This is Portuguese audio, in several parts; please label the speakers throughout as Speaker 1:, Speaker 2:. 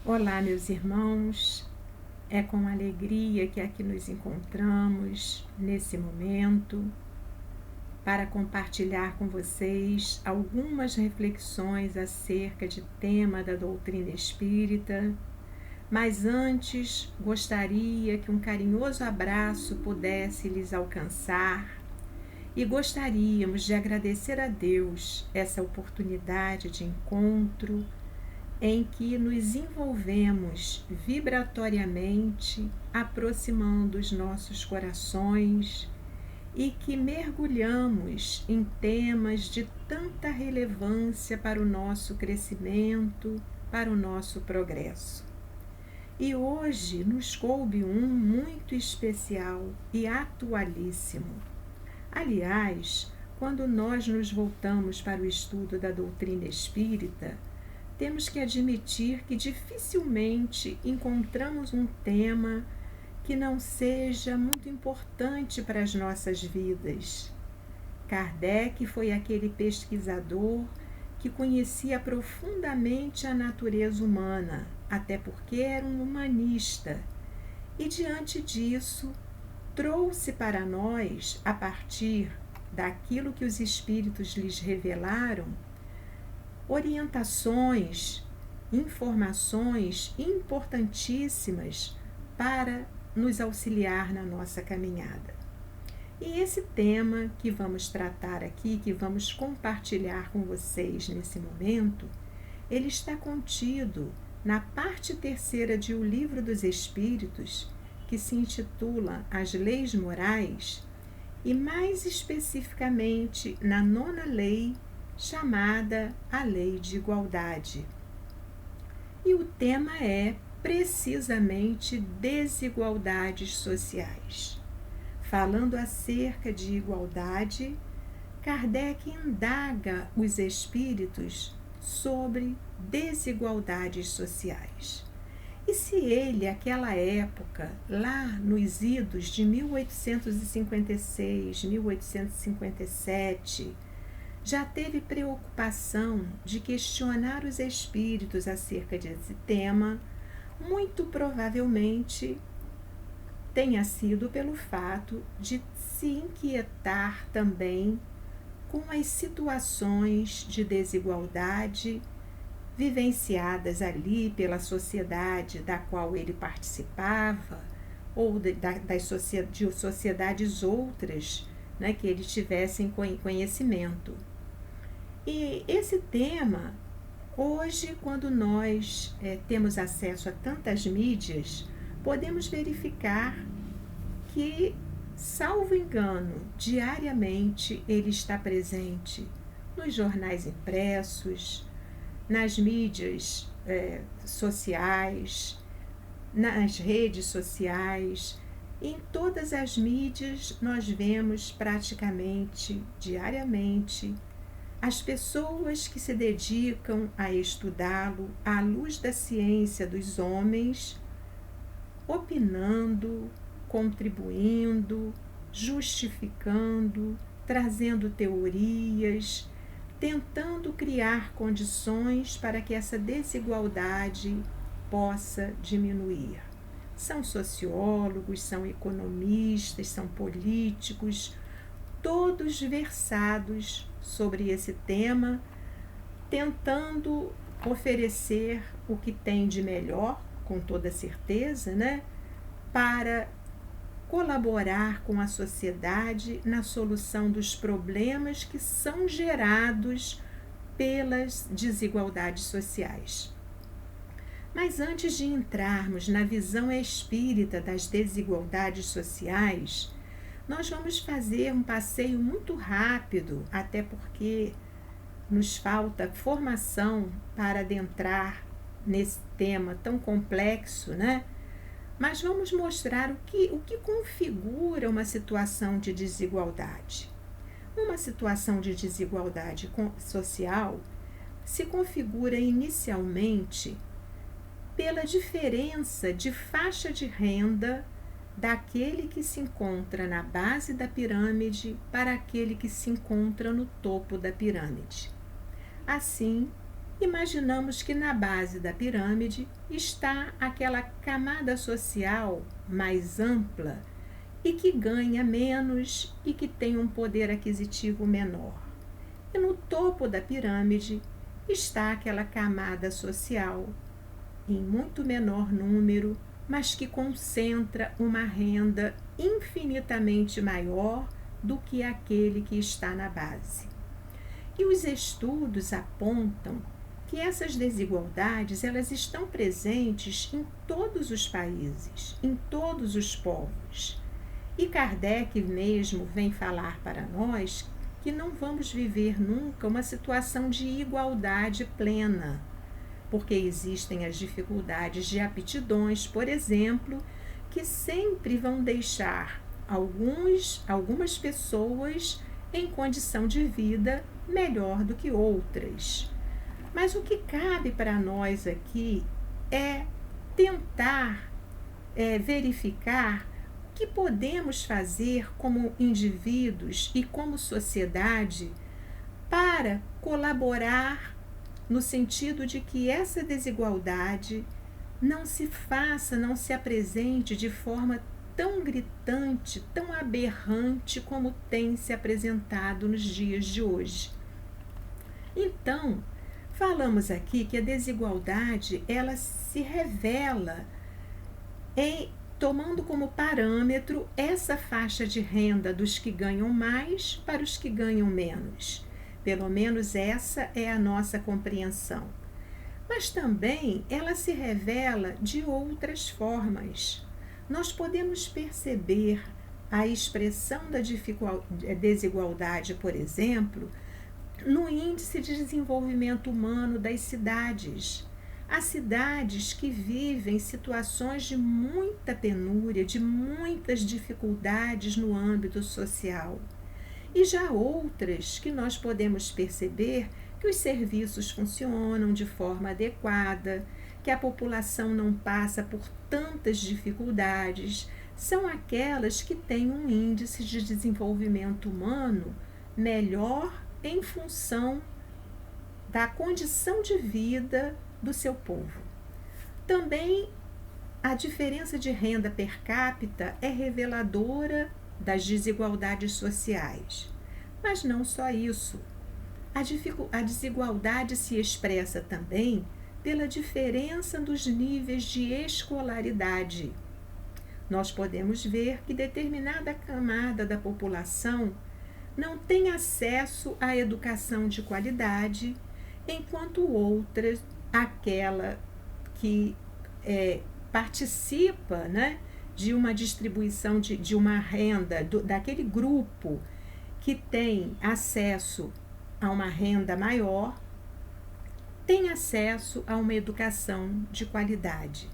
Speaker 1: Olá, meus irmãos. É com alegria que aqui nos encontramos nesse momento para compartilhar com vocês algumas reflexões acerca de tema da doutrina espírita. Mas antes, gostaria que um carinhoso abraço pudesse lhes alcançar e gostaríamos de agradecer a Deus essa oportunidade de encontro em que nos envolvemos vibratoriamente, aproximando os nossos corações e que mergulhamos em temas de tanta relevância para o nosso crescimento, para o nosso progresso. E hoje nos coube um muito especial e atualíssimo. Aliás, quando nós nos voltamos para o estudo da doutrina espírita, temos que admitir que dificilmente encontramos um tema que não seja muito importante para as nossas vidas. Kardec foi aquele pesquisador que conhecia profundamente a natureza humana, até porque era um humanista, e diante disso trouxe para nós, a partir daquilo que os espíritos lhes revelaram, orientações, informações importantíssimas para nos auxiliar na nossa caminhada. E esse tema que vamos tratar aqui, que vamos compartilhar com vocês nesse momento, ele está contido na parte terceira de O Livro dos Espíritos, que se intitula As Leis Morais, e mais especificamente na 9ª lei, chamada a Lei de Igualdade. E o tema é precisamente desigualdades sociais. Falando acerca de igualdade, Kardec indaga os espíritos sobre desigualdades sociais. E se ele, naquela época, lá nos idos de 1856, 1857, já teve preocupação de questionar os espíritos acerca desse tema, muito provavelmente tenha sido pelo fato de se inquietar também com as situações de desigualdade vivenciadas ali pela sociedade da qual ele participava, ou de sociedades outras, né, que ele tivesse conhecimento. E esse tema, hoje, quando nós temos acesso a tantas mídias, podemos verificar que, salvo engano, diariamente ele está presente nos jornais impressos, nas mídias sociais, nas redes sociais. Em todas as mídias nós vemos praticamente diariamente as pessoas que se dedicam a estudá-lo à luz da ciência dos homens, opinando, contribuindo, justificando, trazendo teorias, tentando criar condições para que essa desigualdade possa diminuir. São sociólogos, são economistas, são políticos, todos versados sobre esse tema, tentando oferecer o que tem de melhor, com toda certeza, né, para colaborar com a sociedade na solução dos problemas que são gerados pelas desigualdades sociais. Mas antes de entrarmos na visão espírita das desigualdades sociais, nós vamos fazer um passeio muito rápido, até porque nos falta formação para adentrar nesse tema tão complexo, né? Mas vamos mostrar o que configura uma situação de desigualdade. Uma situação de desigualdade social se configura inicialmente pela diferença de faixa de renda daquele que se encontra na base da pirâmide para aquele que se encontra no topo da pirâmide. Assim, Imaginamos que na base da pirâmide está aquela camada social mais ampla e que ganha menos e que tem um poder aquisitivo menor. E no topo da pirâmide está aquela camada social em muito menor número, mas que concentra uma renda infinitamente maior do que aquele que está na base. E os estudos apontam que essas desigualdades elas estão presentes em todos os países, em todos os povos. E Kardec mesmo vem falar para nós que não vamos viver nunca uma situação de igualdade plena, porque existem as dificuldades de aptidões, por exemplo, que sempre vão deixar algumas pessoas em condição de vida melhor do que outras. Mas o que cabe para nós aqui é tentar verificar o que podemos fazer como indivíduos e como sociedade para colaborar no sentido de que essa desigualdade não se faça, não se apresente de forma tão gritante, tão aberrante como tem se apresentado nos dias de hoje. Então, falamos aqui que a desigualdade ela se revela tomando como parâmetro essa faixa de renda dos que ganham mais para os que ganham menos. Pelo menos essa é a nossa compreensão. Mas também ela se revela de outras formas. Nós podemos perceber a expressão da desigualdade, por exemplo, no índice de desenvolvimento humano das cidades. Há cidades que vivem situações de muita penúria, de muitas dificuldades no âmbito social. E já outras que nós podemos perceber que os serviços funcionam de forma adequada, que a população não passa por tantas dificuldades, são aquelas que têm um índice de desenvolvimento humano melhor em função da condição de vida do seu povo. Também a diferença de renda per capita é reveladora das desigualdades sociais. Mas não só isso. A desigualdade se expressa também pela diferença dos níveis de escolaridade. Nós podemos ver que determinada camada da população não tem acesso à educação de qualidade, enquanto outras, aquela que participa, né, de uma distribuição de uma renda, daquele grupo que tem acesso a uma renda maior, tem acesso a uma educação de qualidade.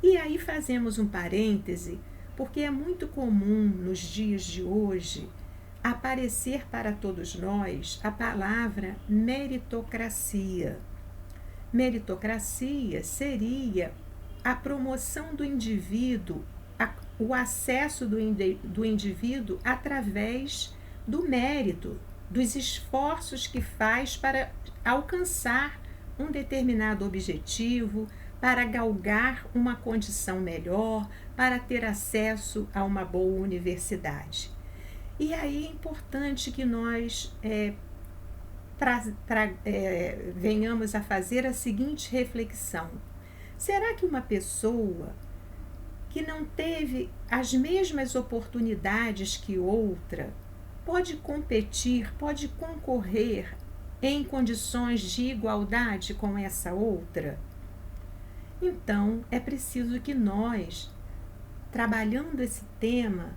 Speaker 1: E aí fazemos um parêntese, porque é muito comum nos dias de hoje aparecer para todos nós a palavra meritocracia. Meritocracia seria a promoção do indivíduo, o acesso do indivíduo através do mérito, dos esforços que faz para alcançar um determinado objetivo, para galgar uma condição melhor, para ter acesso a uma boa universidade. E aí é importante que nós venhamos a fazer a seguinte reflexão: será que uma pessoa que não teve as mesmas oportunidades que outra pode competir, pode concorrer em condições de igualdade com essa outra? Então, é preciso que nós, trabalhando esse tema,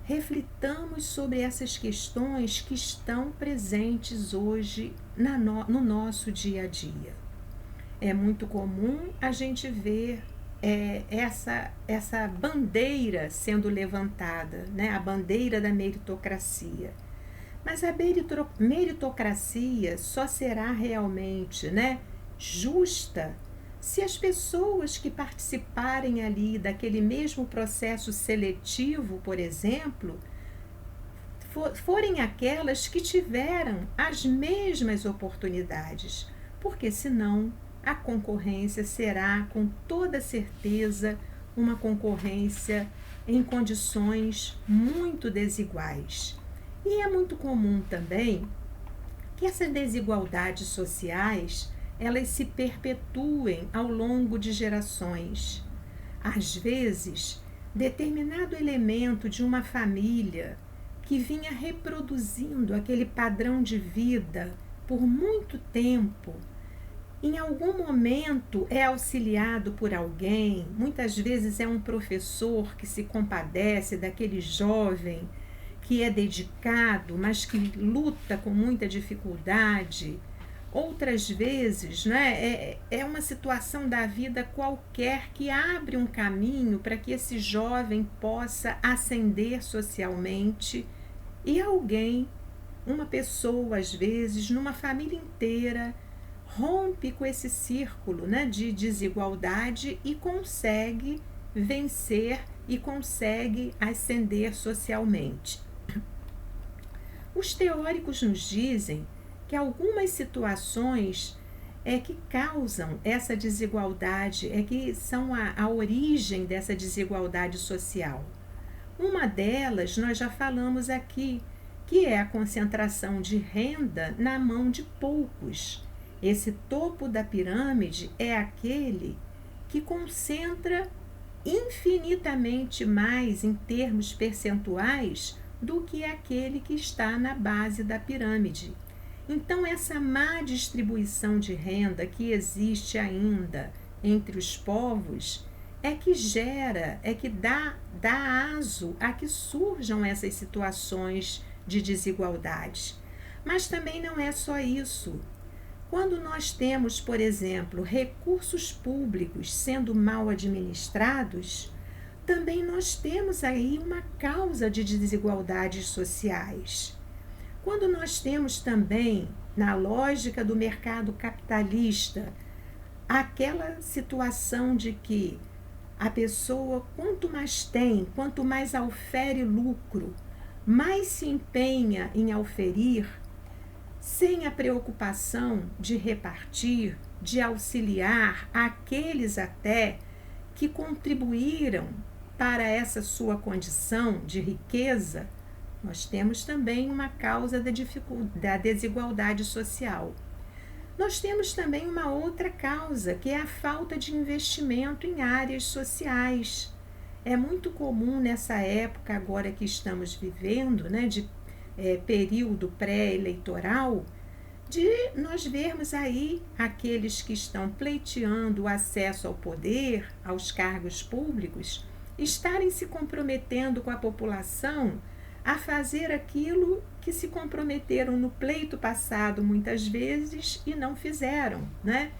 Speaker 1: reflitamos sobre essas questões que estão presentes hoje no nosso dia a dia. É muito comum a gente ver essa bandeira sendo levantada, né? A bandeira da meritocracia. Mas a meritocracia só será realmente, né, justa se as pessoas que participarem ali daquele mesmo processo seletivo, por exemplo, forem aquelas que tiveram as mesmas oportunidades. porque senão a concorrência será com toda certeza uma concorrência em condições muito desiguais. E é muito comum também que essas desigualdades sociais elas se perpetuem ao longo de gerações. Às vezes, determinado elemento de uma família que vinha reproduzindo aquele padrão de vida por muito tempo, em algum momento é auxiliado por alguém, muitas vezes é um professor que se compadece daquele jovem que é dedicado, mas que luta com muita dificuldade. Outras vezes, né, é uma situação da vida qualquer que abre um caminho para que esse jovem possa ascender socialmente e alguém, uma pessoa às vezes, numa família inteira, rompe com esse círculo, né, de desigualdade e consegue vencer e consegue ascender socialmente. Os teóricos nos dizem que algumas situações que causam essa desigualdade, que são a origem dessa desigualdade social. Uma delas nós já falamos aqui, que é a concentração de renda na mão de poucos. Esse topo da pirâmide é aquele que concentra infinitamente mais em termos percentuais do que aquele que está na base da pirâmide. Então, essa má distribuição de renda que existe ainda entre os povos é que gera, é que dá aso a que surjam essas situações de desigualdade. Mas também não é só isso. Quando nós temos, por exemplo, recursos públicos sendo mal administrados, também nós temos aí uma causa de desigualdades sociais. Quando nós temos também, na lógica do mercado capitalista, aquela situação de que a pessoa, quanto mais tem, quanto mais aufere lucro, mais se empenha em auferir, sem a preocupação de repartir, de auxiliar aqueles até que contribuíram para essa sua condição de riqueza, nós temos também uma causa da desigualdade social. Nós temos também uma outra causa, que é a falta de investimento em áreas sociais. É muito comum nessa época agora que estamos vivendo, né, de período pré-eleitoral, de nós vermos aí aqueles que estão pleiteando o acesso ao poder, aos cargos públicos, estarem se comprometendo com a população a fazer aquilo que se comprometeram no pleito passado muitas vezes e não fizeram, né?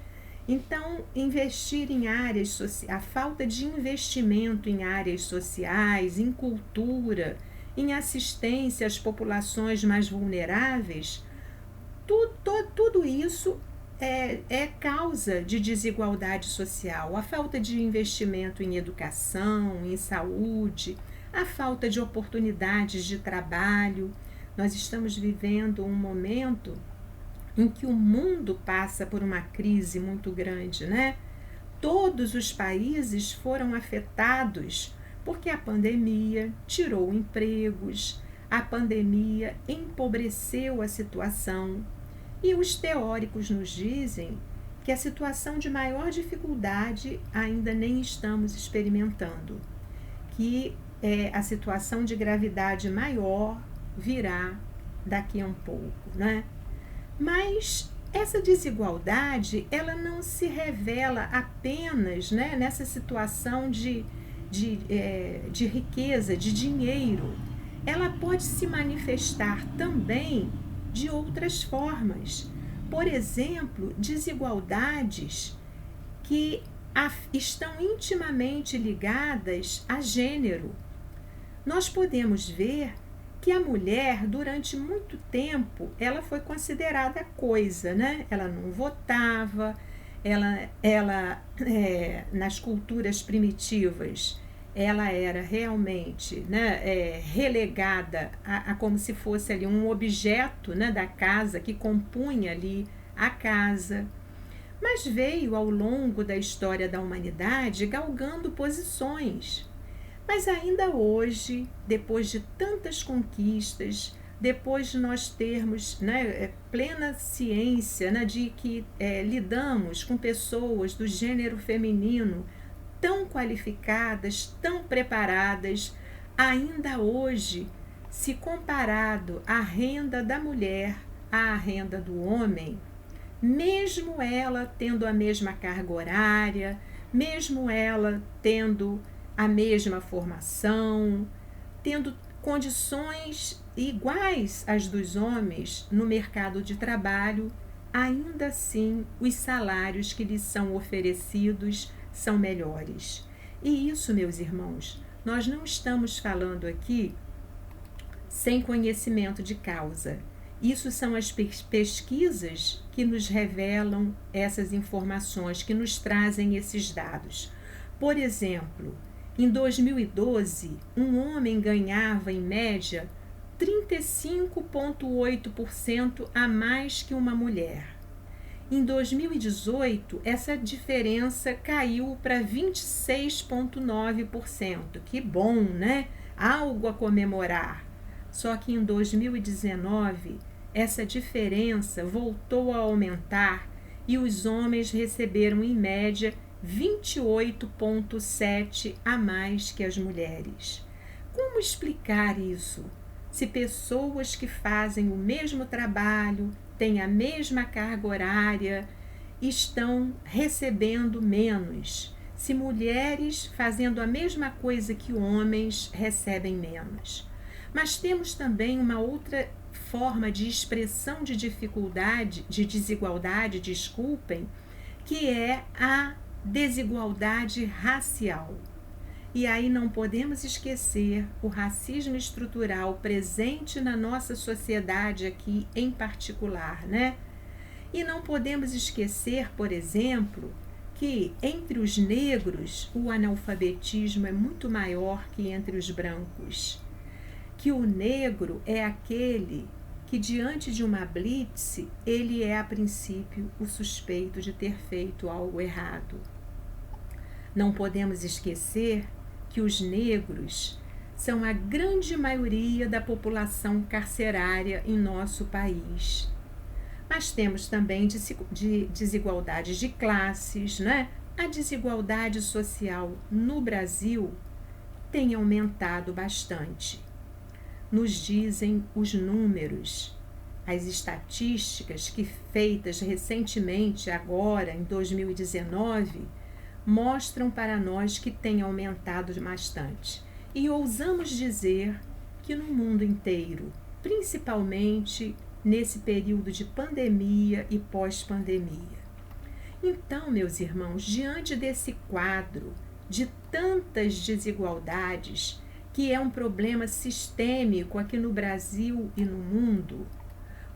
Speaker 1: Então, investir em áreas sociais, a falta de investimento em áreas sociais, em cultura, em assistência às populações mais vulneráveis, tudo isso é causa de desigualdade social. A falta de investimento em educação, em saúde, a falta de oportunidades de trabalho. Nós estamos vivendo um momento em que o mundo passa por uma crise muito grande, né? Todos os países foram afetados porque a pandemia tirou empregos, a pandemia empobreceu a situação. E os teóricos nos dizem que a situação de maior dificuldade ainda nem estamos experimentando, que a situação de gravidade maior virá daqui a um pouco, né? Mas essa desigualdade, ela não se revela apenas, né, nessa situação de riqueza, de dinheiro. Ela pode se manifestar também de outras formas. Por exemplo, desigualdades que estão intimamente ligadas a gênero. Nós podemos ver que a mulher, durante muito tempo, ela foi considerada coisa, né? Ela não votava, nas culturas primitivas, ela era realmente, né, relegada a como se fosse ali um objeto, né, da casa, que compunha ali a casa. mas veio ao longo da história da humanidade galgando posições. Mas ainda hoje, depois de tantas conquistas, depois de nós termos, né, plena ciência, né, de que lidamos com pessoas do gênero feminino tão qualificadas, tão preparadas, ainda hoje, se comparado a renda da mulher à renda do homem, mesmo ela tendo a mesma carga horária, mesmo ela tendo a mesma formação, tendo condições iguais às dos homens no mercado de trabalho, ainda assim os salários que lhes são oferecidos são melhores. E isso, meus irmãos, nós não estamos falando aqui sem conhecimento de causa. Isso são as pesquisas que nos revelam essas informações, que nos trazem esses dados. Por exemplo, em 2012, um homem ganhava, em média, 35,8% a mais que uma mulher. Em 2018, essa diferença caiu para 26,9%. Que bom, né? Algo a comemorar. Só que em 2019, essa diferença voltou a aumentar e os homens receberam, em média, 28,7% a mais que as mulheres. Como explicar isso? Se pessoas que fazem o mesmo trabalho, têm a mesma carga horária, estão recebendo menos. Se mulheres fazendo a mesma coisa que homens recebem menos. Mas temos também uma outra forma de expressão de desigualdade, que é a desigualdade racial. E aí não podemos esquecer o racismo estrutural presente na nossa sociedade aqui em particular, né? E não podemos esquecer, por exemplo, que entre os negros o analfabetismo é muito maior que entre os brancos. Que o negro é aquele que, diante de uma blitz, ele é a princípio o suspeito de ter feito algo errado. Não podemos esquecer que os negros são a grande maioria da população carcerária em nosso país. Mas temos também desigualdades de classes, né? A desigualdade social no Brasil tem aumentado bastante. Nos dizem os números, as estatísticas que feitas recentemente, agora em 2019, mostram para nós que tem aumentado bastante. E ousamos dizer que no mundo inteiro, principalmente nesse período de pandemia e pós-pandemia. Então, meus irmãos, diante desse quadro de tantas desigualdades, que é um problema sistêmico aqui no Brasil e no mundo,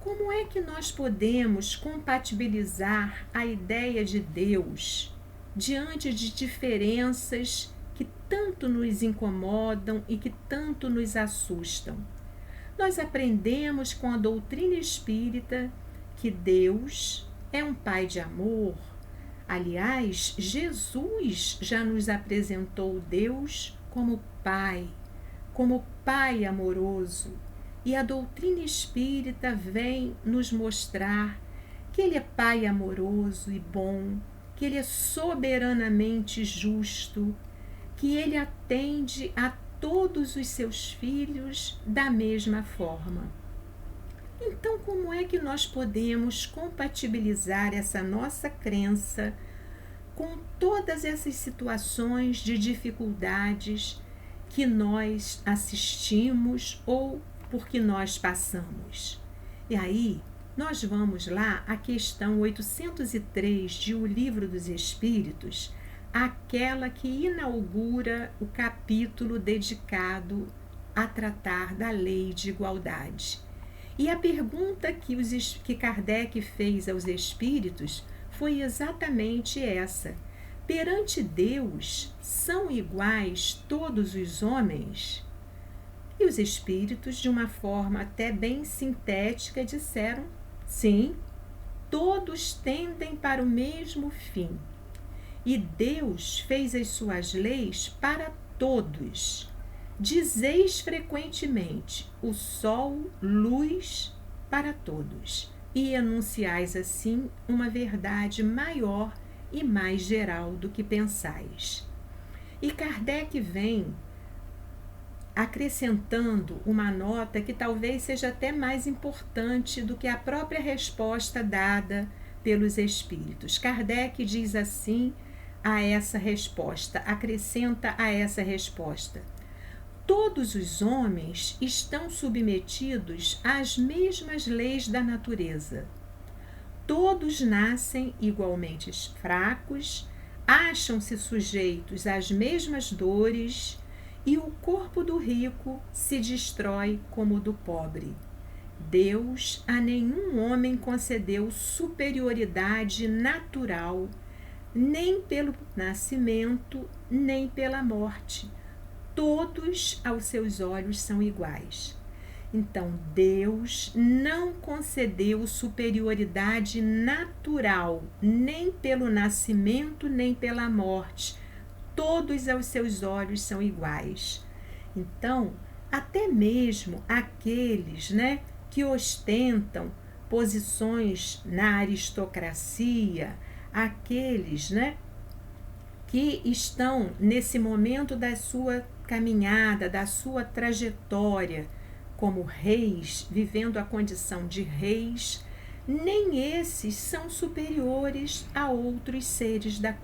Speaker 1: como é que nós podemos compatibilizar a ideia de Deus diante de diferenças que tanto nos incomodam e que tanto nos assustam? Nós aprendemos com a doutrina espírita que Deus é um Pai de amor. Aliás, Jesus já nos apresentou Deus como Pai amoroso. E a doutrina espírita vem nos mostrar que Ele é Pai amoroso e bom, que Ele é soberanamente justo, que Ele atende a todos os seus filhos da mesma forma. Então, como é que nós podemos compatibilizar essa nossa crença com todas essas situações de dificuldades que nós assistimos ou porque nós passamos? E aí, nós vamos lá à questão 803 de O Livro dos Espíritos, aquela que inaugura o capítulo dedicado a tratar da lei de igualdade. E a pergunta que Kardec fez aos espíritos foi exatamente essa: perante Deus, são iguais todos os homens? E os espíritos, de uma forma até bem sintética, disseram sim. todos tendem para o mesmo fim. E Deus fez as suas leis para todos. Dizeis frequentemente: o sol, luz para todos. E enunciais assim uma verdade maior e mais geral do que pensais. E Kardec vem acrescentando uma nota que talvez seja até mais importante do que a própria resposta dada pelos espíritos. Kardec diz assim a essa resposta, acrescenta a essa resposta: todos os homens estão submetidos às mesmas leis da natureza. Todos nascem igualmente fracos, acham-se sujeitos às mesmas dores, e o corpo do rico se destrói como o do pobre. Deus a nenhum homem concedeu superioridade natural, nem pelo nascimento, nem pela morte. Todos aos seus olhos são iguais. Então, Deus não concedeu superioridade natural, nem pelo nascimento, nem pela morte. Todos aos seus olhos são iguais. Então, até mesmo aqueles, que ostentam posições na aristocracia, aqueles, que estão nesse momento da sua caminhada, da sua trajetória como reis, vivendo a condição de reis, nem esses são superiores a outros seres da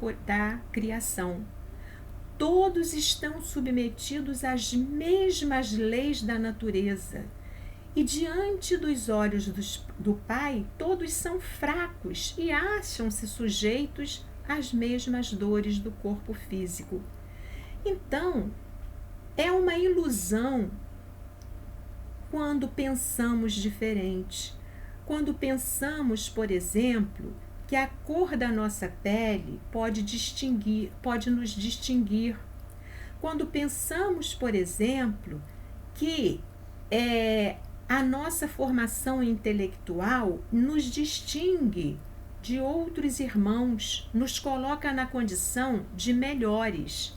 Speaker 1: criação. Todos estão submetidos às mesmas leis da natureza. E diante dos olhos do Pai, todos são fracos e acham-se sujeitos às mesmas dores do corpo físico. Então, é uma ilusão quando pensamos diferente. Quando pensamos, por exemplo, que a cor da nossa pele pode nos distinguir. Quando pensamos, por exemplo, que a nossa formação intelectual nos distingue de outros irmãos, nos coloca na condição de melhores,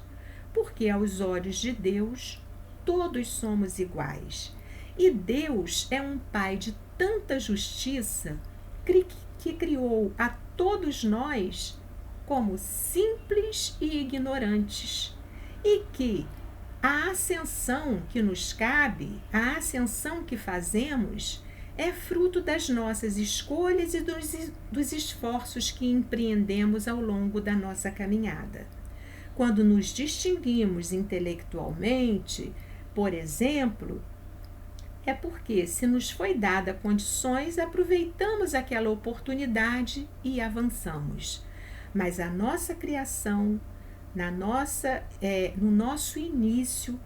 Speaker 1: porque aos olhos de Deus todos somos iguais. E Deus é um Pai de tanta justiça que criou a todos nós como simples e ignorantes, e que a ascensão que nos cabe, a ascensão que fazemos, é fruto das nossas escolhas e dos esforços que empreendemos ao longo da nossa caminhada. Quando nos distinguimos intelectualmente, por exemplo, é porque, se nos foi dada condições, aproveitamos aquela oportunidade e avançamos. Mas a nossa criação, no nosso início,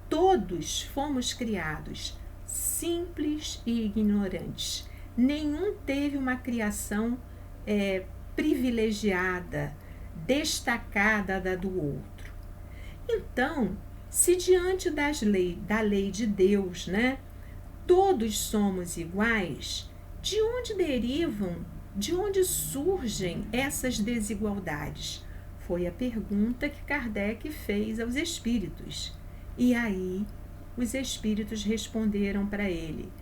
Speaker 1: todos fomos criados simples e ignorantes. Nenhum teve uma criação privilegiada, destacada da do outro. Então, se diante da lei de Deus, todos somos iguais, de onde surgem essas desigualdades? Foi a pergunta que Kardec fez aos espíritos. E aí os espíritos responderam para ele.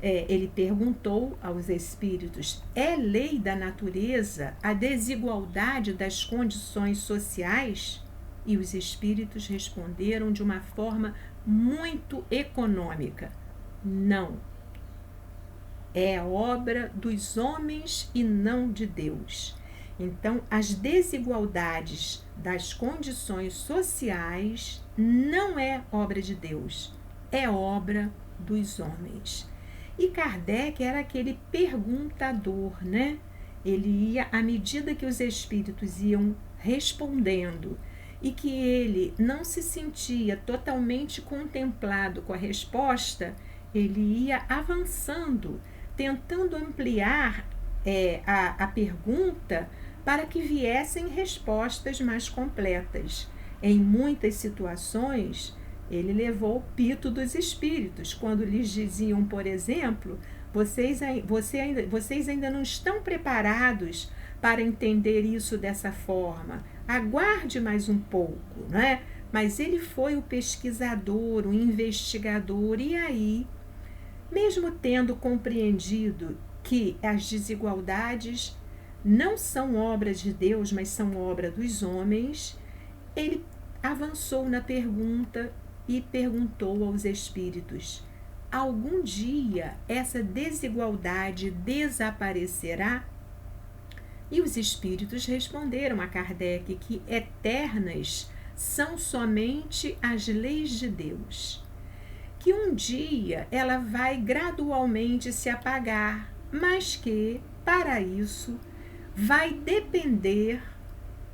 Speaker 1: Ele perguntou aos espíritos: é lei da natureza a desigualdade das condições sociais? E os espíritos responderam de uma forma muito econômica: não. É obra dos homens e não de Deus. Então, as desigualdades das condições sociais não é obra de Deus, é obra dos homens. E Kardec era aquele perguntador, Ele ia, à medida que os espíritos iam respondendo e que ele não se sentia totalmente contemplado com a resposta, ele ia avançando, tentando ampliar a pergunta para que viessem respostas mais completas. Em muitas situações, ele levou o pito dos espíritos, quando lhes diziam, por exemplo, vocês ainda não estão preparados para entender isso dessa forma. Aguarde mais um pouco, né? Mas ele foi o pesquisador, o investigador, e aí, mesmo tendo compreendido que as desigualdades não são obras de Deus, mas são obra dos homens, ele avançou na pergunta e perguntou aos espíritos: algum dia essa desigualdade desaparecerá? E os espíritos responderam a Kardec que eternas são somente as leis de Deus, que um dia ela vai gradualmente se apagar, mas que, para isso, vai depender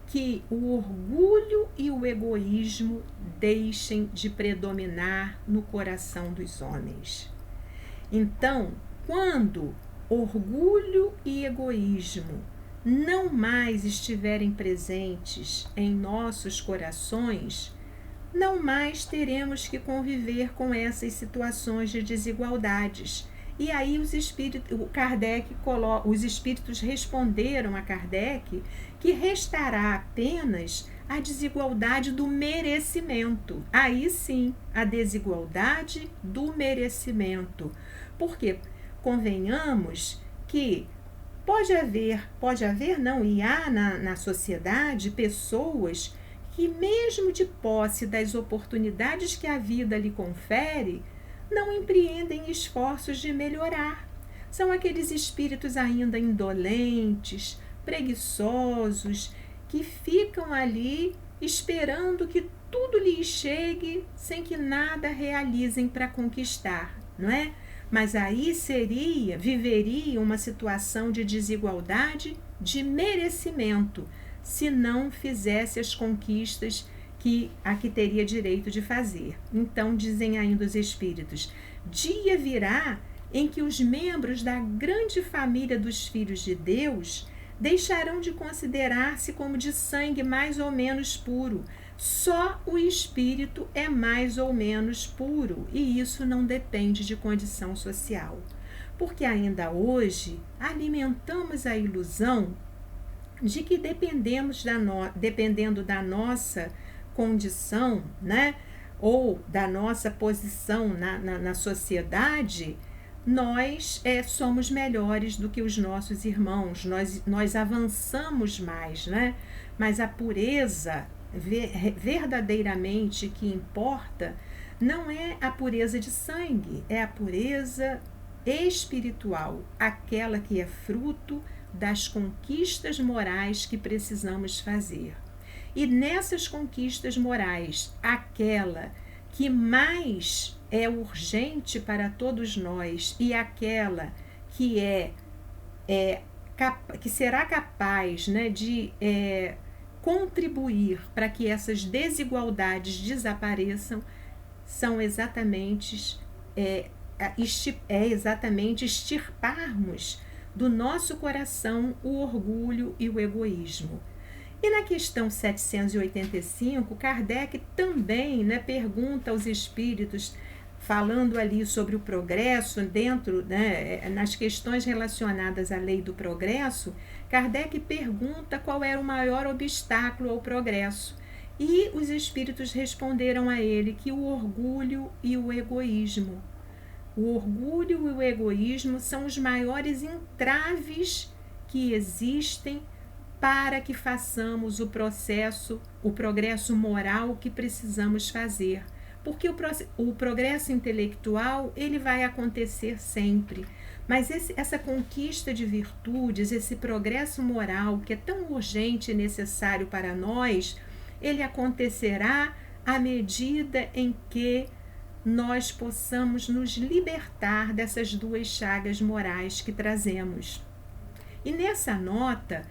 Speaker 1: que o orgulho e o egoísmo deixem de predominar no coração dos homens. Então, quando orgulho e egoísmo não mais estiverem presentes em nossos corações, não mais teremos que conviver com essas situações de desigualdades. E aí os espíritos responderam a Kardec que restará apenas a desigualdade do merecimento. Aí sim, a desigualdade do merecimento. Porque convenhamos que pode haver não, e há na sociedade pessoas que, mesmo de posse das oportunidades que a vida lhe confere, não empreendem esforços de melhorar. São aqueles espíritos ainda indolentes, preguiçosos, que ficam ali esperando que tudo lhes chegue sem que nada realizem para conquistar, não é? Mas aí viveria uma situação de desigualdade de merecimento, se não fizesse as conquistas que teria direito de fazer. Então, dizem ainda os espíritos, dia virá em que os membros da grande família dos filhos de Deus deixarão de considerar-se como de sangue mais ou menos puro. Só o espírito é mais ou menos puro, e isso não depende de condição social. Porque ainda hoje alimentamos a ilusão de que dependendo da nossa condição, né, ou da nossa posição na sociedade, nós somos melhores do que os nossos irmãos, nós avançamos mais, né? Mas a pureza verdadeiramente que importa não é a pureza de sangue, é a pureza espiritual, aquela que é fruto das conquistas morais que precisamos fazer. E nessas conquistas morais, aquela que mais é urgente para todos nós e aquela que que será capaz, né, de contribuir para que essas desigualdades desapareçam, são exatamente extirparmos do nosso coração o orgulho e o egoísmo. E na questão 785, Kardec também, né, pergunta aos espíritos, falando ali sobre o progresso, nas questões relacionadas à lei do progresso, Kardec pergunta qual era o maior obstáculo ao progresso. E os espíritos responderam a ele que o orgulho e o egoísmo. O orgulho e o egoísmo são os maiores entraves que existem para que façamos o progresso moral que precisamos fazer. Porque o progresso intelectual, ele vai acontecer sempre. Mas essa conquista de virtudes, esse progresso moral que é tão urgente e necessário para nós, ele acontecerá à medida em que nós possamos nos libertar dessas duas chagas morais que trazemos. E nessa nota,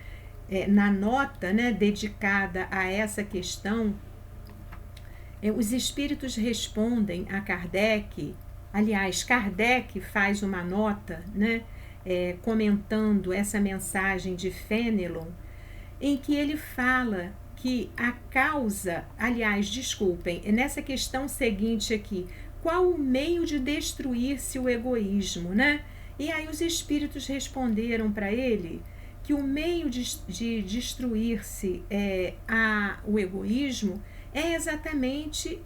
Speaker 1: na nota, né, dedicada a essa questão, os espíritos respondem a Kardec. Aliás, Kardec faz uma nota, né, comentando essa mensagem de Fénelon, em que ele fala que a causa, nessa questão seguinte aqui, qual o meio de destruir-se o egoísmo, né? E aí os espíritos responderam para ele que o meio de destruir-se o egoísmo é exatamente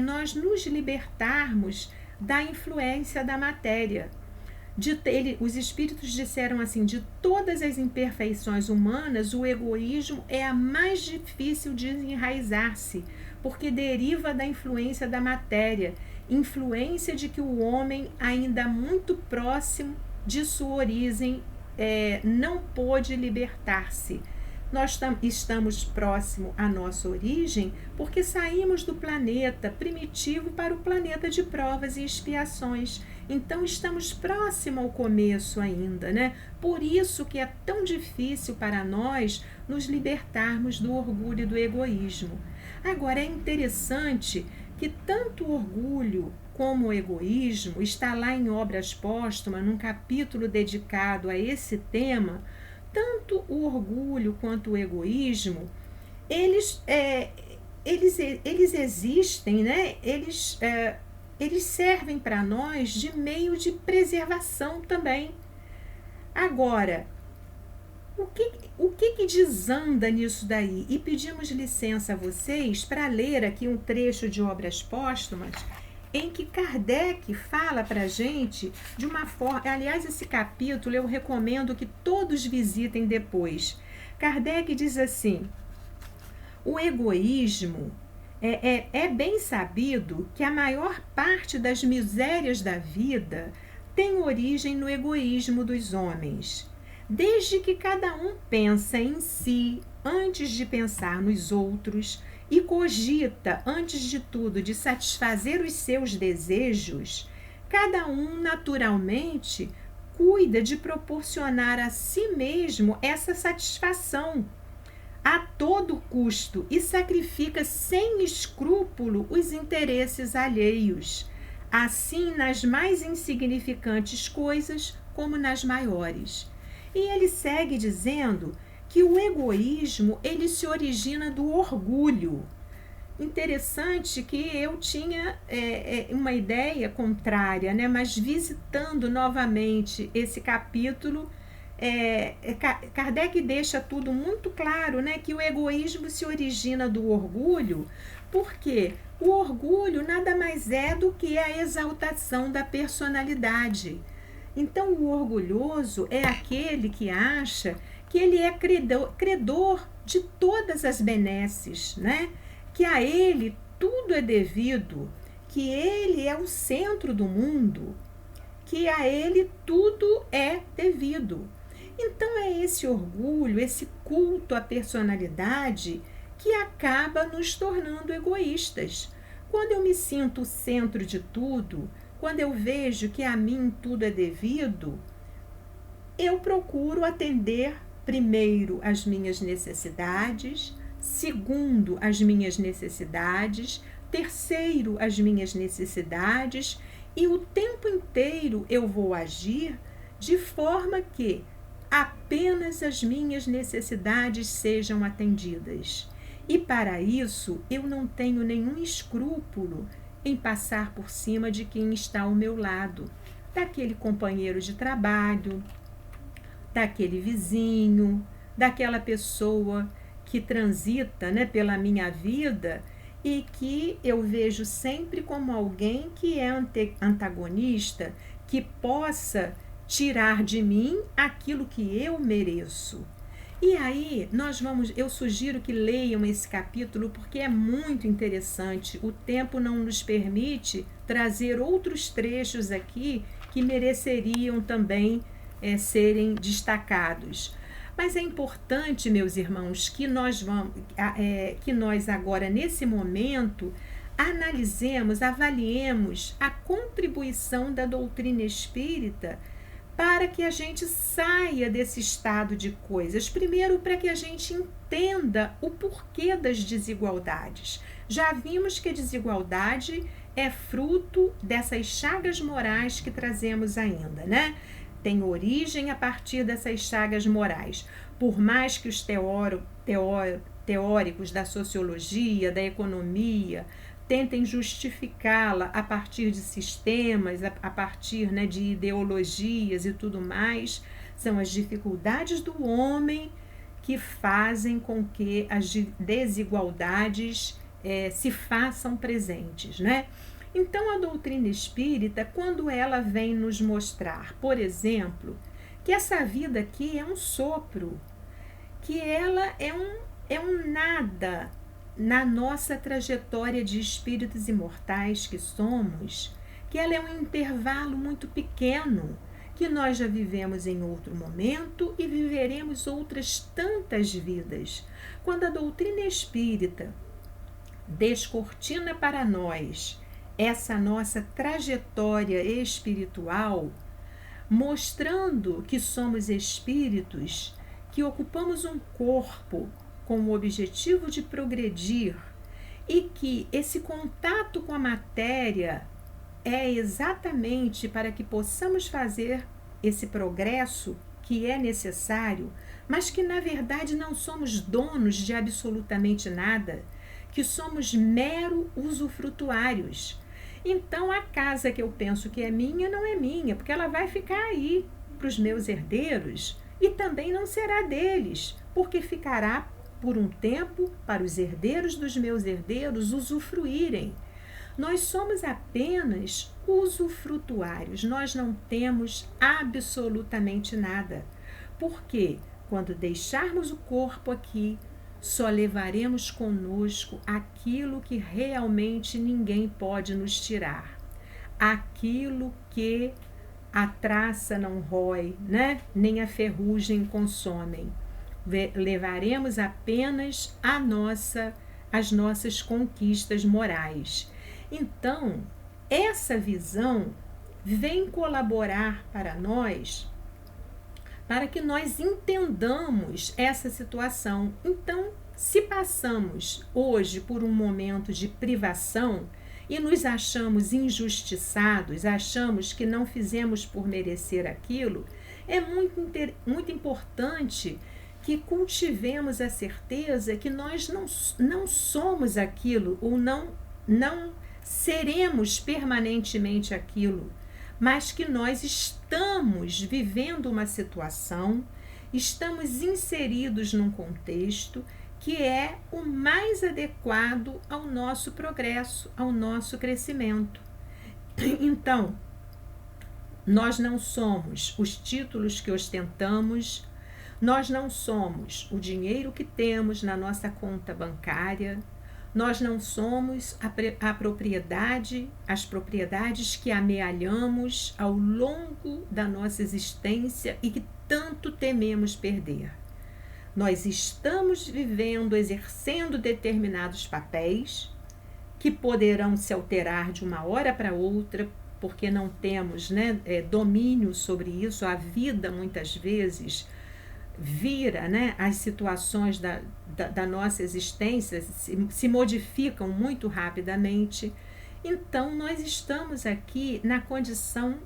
Speaker 1: nós nos libertarmos da influência da matéria. Os espíritos disseram assim: de todas as imperfeições humanas, o egoísmo é a mais difícil de enraizar-se, porque deriva da influência da matéria, influência de que o homem, ainda muito próximo de sua origem, não pôde libertar-se. Nós estamos próximo à nossa origem porque saímos do planeta primitivo para o planeta de provas e expiações. Então estamos próximo ao começo ainda, né? Por isso que é tão difícil para nós nos libertarmos do orgulho e do egoísmo. Agora, é interessante que tanto o orgulho como o egoísmo está lá em Obras Póstumas, num capítulo dedicado a esse tema. Tanto o orgulho quanto o egoísmo, eles existem, né? Eles servem para nós de meio de preservação também. Agora, o que desanda nisso daí? E pedimos licença a vocês para ler aqui um trecho de Obras Póstumas, em que Kardec fala para a gente de uma forma... Aliás, esse capítulo eu recomendo que todos visitem depois. Kardec diz assim: o egoísmo é bem sabido que a maior parte das misérias da vida tem origem no egoísmo dos homens. Desde que cada um pensa em si antes de pensar nos outros e cogita, antes de tudo, de satisfazer os seus desejos, cada um naturalmente cuida de proporcionar a si mesmo essa satisfação a todo custo e sacrifica sem escrúpulo os interesses alheios, assim nas mais insignificantes coisas como nas maiores. E ele segue dizendo que o egoísmo, ele se origina do orgulho. Interessante que eu tinha uma ideia contrária, né? Mas visitando novamente esse capítulo, Kardec deixa tudo muito claro, né? Que o egoísmo se origina do orgulho, porque o orgulho nada mais é do que a exaltação da personalidade. Então, o orgulhoso é aquele que acha que ele é credor de todas as benesses, né? Que a ele tudo é devido, que ele é o centro do mundo, que a ele tudo é devido. Então, é esse orgulho, esse culto à personalidade que acaba nos tornando egoístas. Quando eu me sinto o centro de tudo, quando eu vejo que a mim tudo é devido, eu procuro atender primeiro as minhas necessidades, segundo as minhas necessidades, terceiro as minhas necessidades, e o tempo inteiro eu vou agir de forma que apenas as minhas necessidades sejam atendidas. E para isso eu não tenho nenhum escrúpulo em passar por cima de quem está ao meu lado, daquele companheiro de trabalho, daquele vizinho, daquela pessoa que transita, né, pela minha vida e que eu vejo sempre como alguém que é antagonista, que possa tirar de mim aquilo que eu mereço. E aí eu sugiro que leiam esse capítulo porque é muito interessante. O tempo não nos permite trazer outros trechos aqui que mereceriam também serem destacados. Mas é importante, meus irmãos, que nós agora, nesse momento, analisemos, avaliemos a contribuição da doutrina espírita para que a gente saia desse estado de coisas. Primeiro, para que a gente entenda o porquê das desigualdades. Já vimos que a desigualdade é fruto dessas chagas morais que trazemos ainda, né? Tem origem a partir dessas chagas morais. Por mais que os teóricos da sociologia, da economia, tentem justificá-la a partir de sistemas, a partir, né, de ideologias e tudo mais. São as dificuldades do homem que fazem com que as desigualdades se façam presentes, né? Então, a doutrina espírita, quando ela vem nos mostrar, por exemplo, que essa vida aqui é um sopro, que ela é um nada na nossa trajetória de espíritos imortais que somos, que ela é um intervalo muito pequeno, que nós já vivemos em outro momento e viveremos outras tantas vidas. Quando a doutrina espírita descortina para nós essa nossa trajetória espiritual, mostrando que somos espíritos, que ocupamos um corpo com o objetivo de progredir e que esse contato com a matéria é exatamente para que possamos fazer esse progresso que é necessário, mas que na verdade não somos donos de absolutamente nada, que somos mero usufrutuários. Então a casa que eu penso que é minha não é minha, porque ela vai ficar aí para os meus herdeiros e também não será deles, porque ficará por um tempo para os herdeiros dos meus herdeiros usufruírem. Nós somos apenas usufrutuários, nós não temos absolutamente nada. Porque quando deixarmos o corpo aqui, só levaremos conosco aquilo que realmente ninguém pode nos tirar. Aquilo que a traça não rói, né? Nem a ferrugem consomem. Levaremos apenas as nossas conquistas morais. Então, essa visão vem colaborar para nós, para que nós entendamos essa situação. Então, se passamos hoje por um momento de privação e nos achamos injustiçados, achamos que não fizemos por merecer aquilo, é muito importante que cultivemos a certeza que nós não somos aquilo ou não seremos permanentemente aquilo, mas que nós estamos vivendo uma situação, estamos inseridos num contexto que é o mais adequado ao nosso progresso, ao nosso crescimento. Então, nós não somos os títulos que ostentamos, nós não somos o dinheiro que temos na nossa conta bancária, nós não somos a propriedade, as propriedades que amealhamos ao longo da nossa existência e que tanto tememos perder. Nós estamos vivendo, exercendo determinados papéis que poderão se alterar de uma hora para outra, porque não temos, né, domínio sobre isso. A vida, muitas vezes, vira, né, as situações da nossa existência se modificam muito rapidamente. Então, nós estamos aqui na condição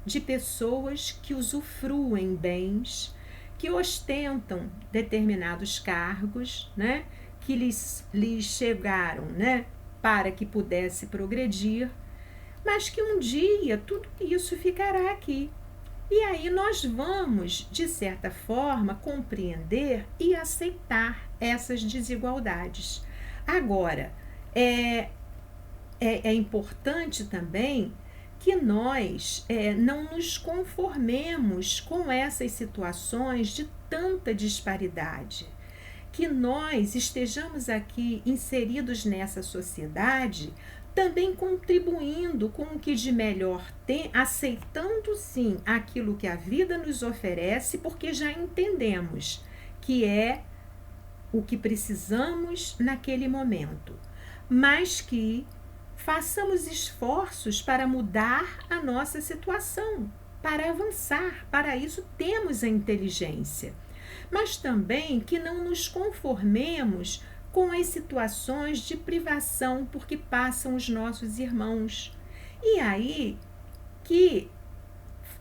Speaker 1: de pessoas que usufruem bens, que ostentam determinados cargos, né, que lhes chegaram, né, para que pudesse progredir, mas que um dia tudo isso ficará aqui. E aí nós vamos, de certa forma, compreender e aceitar essas desigualdades. Agora, é importante também que nós não nos conformemos com essas situações de tanta disparidade, que nós estejamos aqui inseridos nessa sociedade, também contribuindo com o que de melhor tem, aceitando sim aquilo que a vida nos oferece, porque já entendemos que é o que precisamos naquele momento, mas que façamos esforços para mudar a nossa situação, para avançar. Para isso temos a inteligência, mas também que não nos conformemos com as situações de privação por que passam os nossos irmãos. E aí que,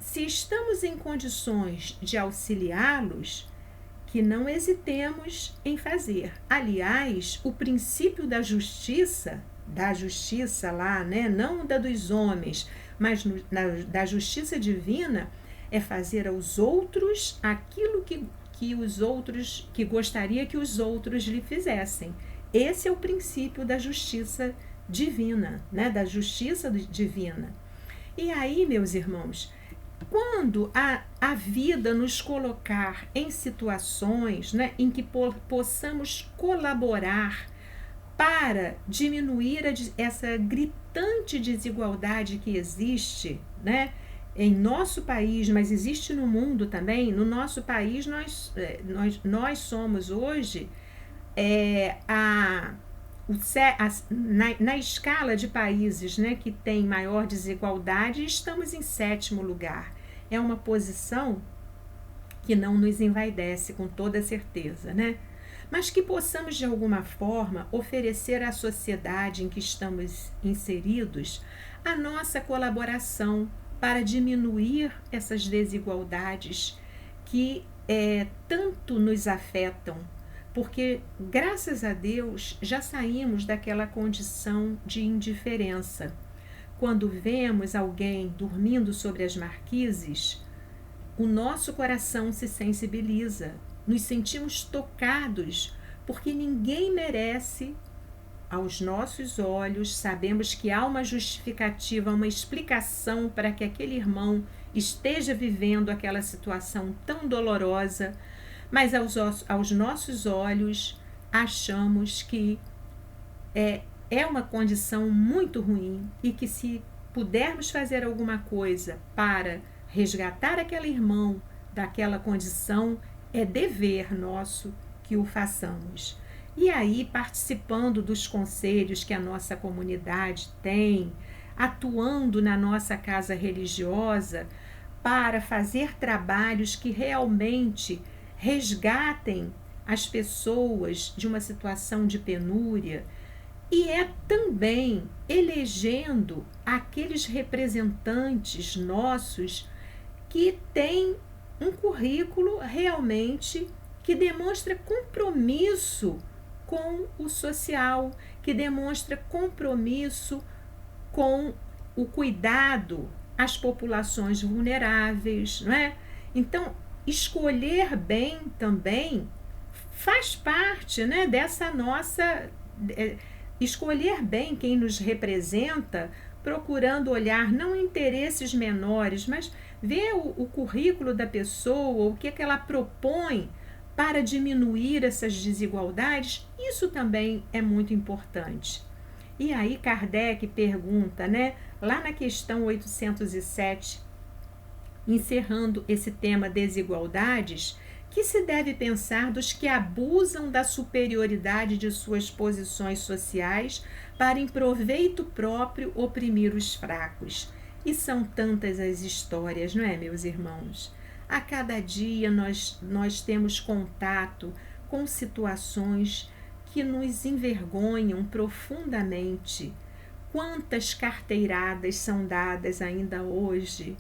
Speaker 1: se estamos em condições de auxiliá-los, que não hesitemos em fazer. Aliás, o princípio da justiça da justiça lá, né? Não da dos homens, mas da justiça divina, é fazer aos outros aquilo que os outros, que gostaria que os outros lhe fizessem. Esse é o princípio da justiça divina, né? Da justiça divina. E aí, meus irmãos, quando a vida nos colocar em situações, né, em que possamos colaborar para diminuir essa gritante desigualdade que existe, né, em nosso país, mas existe no mundo também. No nosso país, nós somos hoje na escala de países, né, que tem maior desigualdade, estamos em 7º lugar. É uma posição que não nos envaidece, com toda certeza, né? Mas que possamos, de alguma forma, oferecer à sociedade em que estamos inseridos a nossa colaboração para diminuir essas desigualdades que tanto nos afetam, porque, graças a Deus, já saímos daquela condição de indiferença. Quando vemos alguém dormindo sobre as marquises, o nosso coração se sensibiliza, nos sentimos tocados, porque ninguém merece, aos nossos olhos, sabemos que há uma justificativa, uma explicação para que aquele irmão esteja vivendo aquela situação tão dolorosa, mas aos nossos olhos achamos que é uma condição muito ruim e que, se pudermos fazer alguma coisa para resgatar aquele irmão daquela condição, é dever nosso que o façamos. E aí, participando dos conselhos que a nossa comunidade tem, atuando na nossa casa religiosa para fazer trabalhos que realmente resgatem as pessoas de uma situação de penúria, e é também elegendo aqueles representantes nossos que têm um currículo realmente que demonstra compromisso com o social, que demonstra compromisso com o cuidado às populações vulneráveis, não é? Então, escolher bem também faz parte, né, dessa nossa... escolher bem quem nos representa, procurando olhar não interesses menores, mas ver o currículo da pessoa, o que ela propõe para diminuir essas desigualdades. Isso também é muito importante. E aí Kardec pergunta, né, lá na questão 807, encerrando esse tema desigualdades, que se deve pensar dos que abusam da superioridade de suas posições sociais para, em proveito próprio, oprimir os fracos. E são tantas as histórias, não é, meus irmãos? A cada dia nós temos contato com situações que nos envergonham profundamente. Quantas carteiradas são dadas ainda hoje?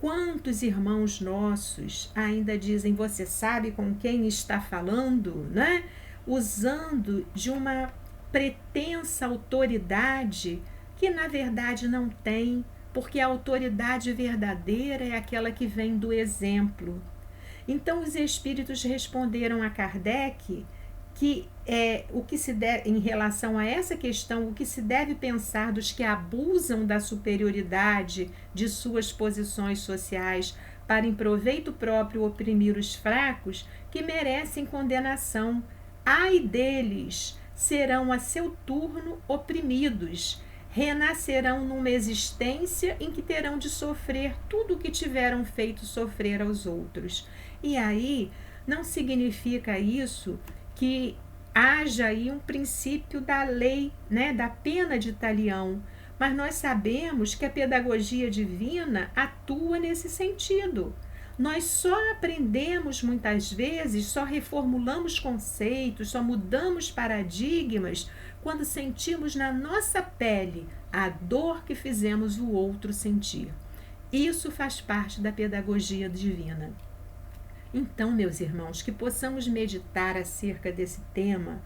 Speaker 1: Quantos irmãos nossos ainda dizem: você sabe com quem está falando, né? Usando de uma pretensa autoridade que na verdade não tem, porque a autoridade verdadeira é aquela que vem do exemplo. Então os espíritos responderam a Kardec que o que se deve, em relação a essa questão, o que se deve pensar dos que abusam da superioridade de suas posições sociais para, em proveito próprio, oprimir os fracos, que merecem condenação. Ai deles, serão a seu turno oprimidos, renascerão numa existência em que terão de sofrer tudo o que tiveram feito sofrer aos outros. E aí não significa isso que haja aí um princípio da lei, né, da pena de talião, mas nós sabemos que a pedagogia divina atua nesse sentido. Nós só aprendemos muitas vezes, só reformulamos conceitos, só mudamos paradigmas quando sentimos na nossa pele a dor que fizemos o outro sentir. Isso faz parte da pedagogia divina. Então, meus irmãos, que possamos meditar acerca desse tema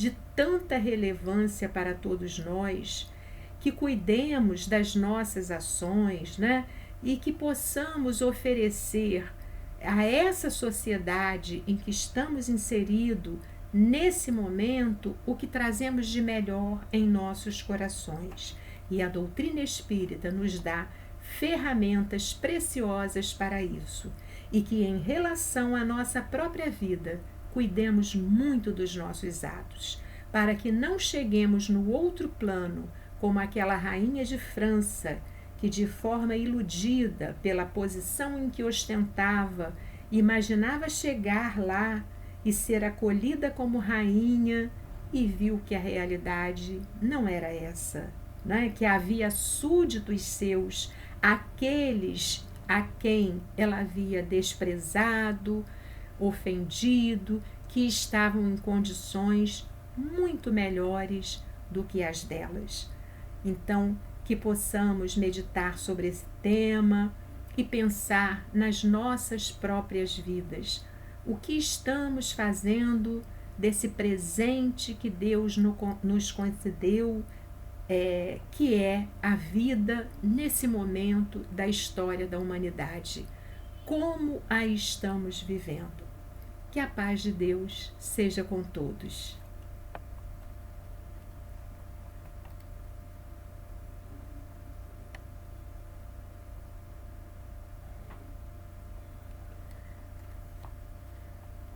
Speaker 1: de tanta relevância para todos nós, que cuidemos das nossas ações, né? E que possamos oferecer a essa sociedade em que estamos inseridos, nesse momento, o que trazemos de melhor em nossos corações. E a doutrina espírita nos dá ferramentas preciosas para isso. E que, em relação à nossa própria vida, cuidemos muito dos nossos atos, para que não cheguemos no outro plano como aquela rainha de França, que de forma iludida pela posição em que ostentava, imaginava chegar lá e ser acolhida como rainha, e viu que a realidade não era essa, né? Que havia súditos seus, aqueles a quem ela havia desprezado, ofendido, que estavam em condições muito melhores do que as delas. Então, que possamos meditar sobre esse tema e pensar nas nossas próprias vidas. O que estamos fazendo desse presente que Deus nos concedeu, que é a vida nesse momento da história da humanidade. Como a estamos vivendo? Que a paz de Deus seja com todos.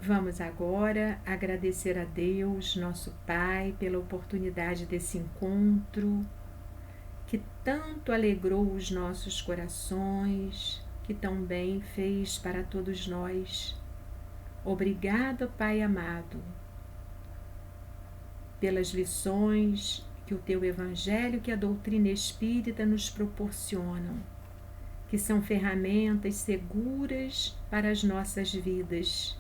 Speaker 1: Vamos agora agradecer a Deus, nosso Pai, pela oportunidade desse encontro, que tanto alegrou os nossos corações, que tão bem fez para todos nós. Obrigada, Pai amado, pelas lições que o Teu Evangelho, que a doutrina espírita nos proporcionam, que são ferramentas seguras para as nossas vidas,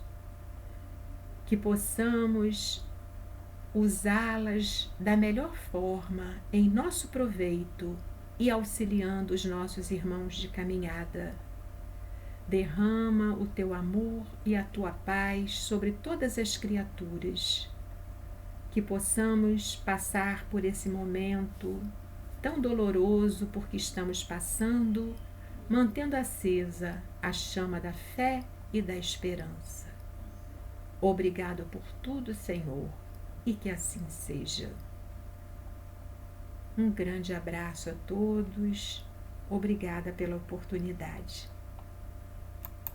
Speaker 1: que possamos usá-las da melhor forma em nosso proveito e auxiliando os nossos irmãos de caminhada. Derrama o teu amor e a tua paz sobre todas as criaturas, que possamos passar por esse momento tão doloroso porque estamos passando, mantendo acesa a chama da fé e da esperança. Obrigado por tudo, Senhor, e que assim seja. Um grande abraço a todos. Obrigada pela oportunidade.